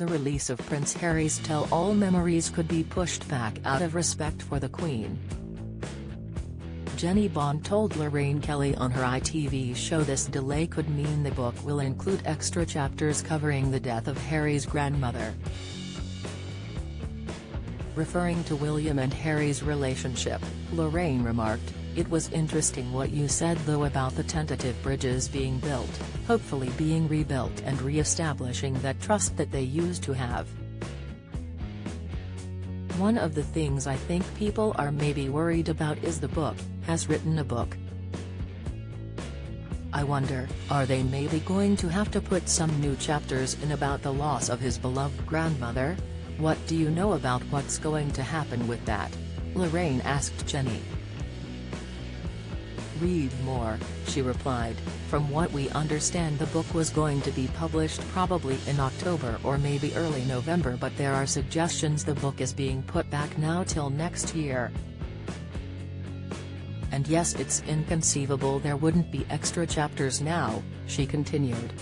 the release of Prince Harry's tell-all memories could be pushed back out of respect for the Queen. Jenny Bond told Lorraine Kelly on her ITV show this delay could mean the book will include extra chapters covering the death of Harry's grandmother. Referring to William and Harry's relationship, Lorraine remarked, "It was interesting what you said though about the tentative bridges being built, hopefully being rebuilt and re-establishing that trust that they used to have. One of the things I think people are maybe worried about is the book, has written a book. I wonder, are they maybe going to have to put some new chapters in about the loss of his beloved grandmother? What do you know about what's going to happen with that?" Lorraine asked Jenny. "Read more," she replied. "From what we understand the book was going to be published probably in October or maybe early November, but there are suggestions the book is being put back now till next year. And yes, it's inconceivable there wouldn't be extra chapters now," she continued.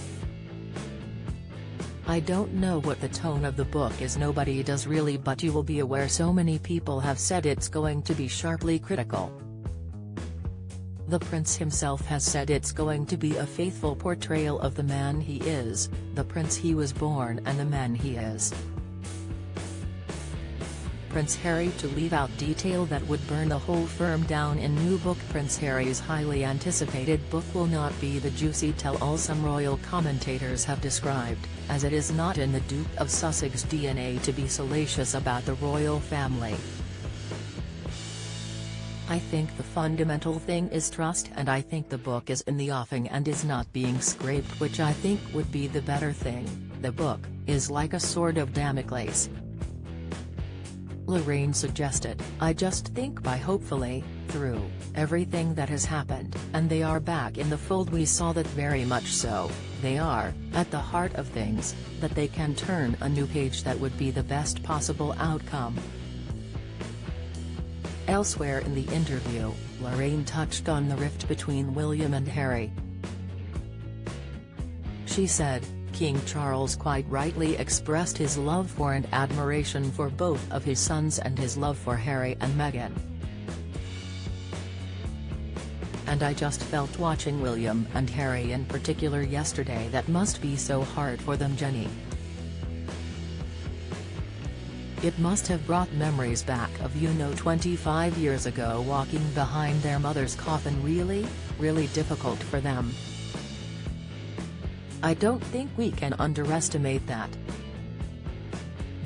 "I don't know what the tone of the book is, nobody does really, but you will be aware so many people have said it's going to be sharply critical. The prince himself has said it's going to be a faithful portrayal of the man he is, the prince he was born and the man he is. Prince Harry to leave out detail that would burn the whole firm down in new book. Prince Harry's highly anticipated book will not be the juicy tell-all some royal commentators have described, as it is not in the Duke of Sussex DNA to be salacious about the royal family. I think the fundamental thing is trust, and I think the book is in the offing and is not being scraped, which I think would be the better thing. The book is like a sword of Damocles," Lorraine suggested. "I just think by hopefully, through everything that has happened, and they are back in the fold, we saw that very much so, they are at the heart of things, that they can turn a new page that would be the best possible outcome." Elsewhere in the interview, Lorraine touched on the rift between William and Harry. She said, "King Charles quite rightly expressed his love for and admiration for both of his sons and his love for Harry and Meghan. And I just felt watching William and Harry in particular yesterday that must be so hard for them, Jenny. It must have brought memories back of 25 years ago walking behind their mother's coffin, really difficult for them. I don't think we can underestimate that."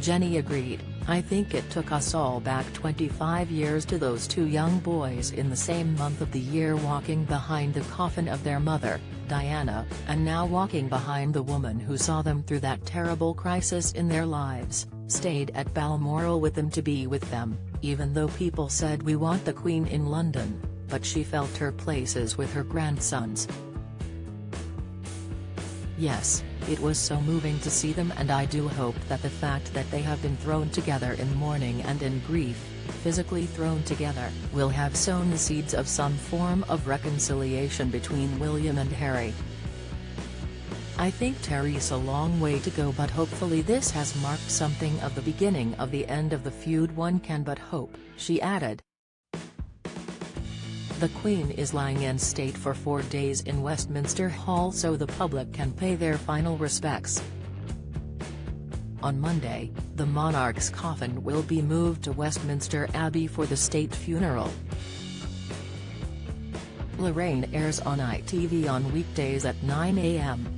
Jenny agreed, "I think it took us all back 25 years to those two young boys in the same month of the year walking behind the coffin of their mother, Diana, and now walking behind the woman who saw them through that terrible crisis in their lives, stayed at Balmoral with them to be with them, even though people said we want the Queen in London, but she felt her places with her grandsons. Yes, it was so moving to see them, and I do hope that the fact that they have been thrown together in mourning and in grief, physically thrown together, will have sown the seeds of some form of reconciliation between William and Harry. I think Terry's a long way to go, but hopefully this has marked something of the beginning of the end of the feud. One can but hope," she added. The Queen is lying in state for 4 days in Westminster Hall so the public can pay their final respects. On Monday, the monarch's coffin will be moved to Westminster Abbey for the state funeral. Lorraine airs on ITV on weekdays at 9 a.m.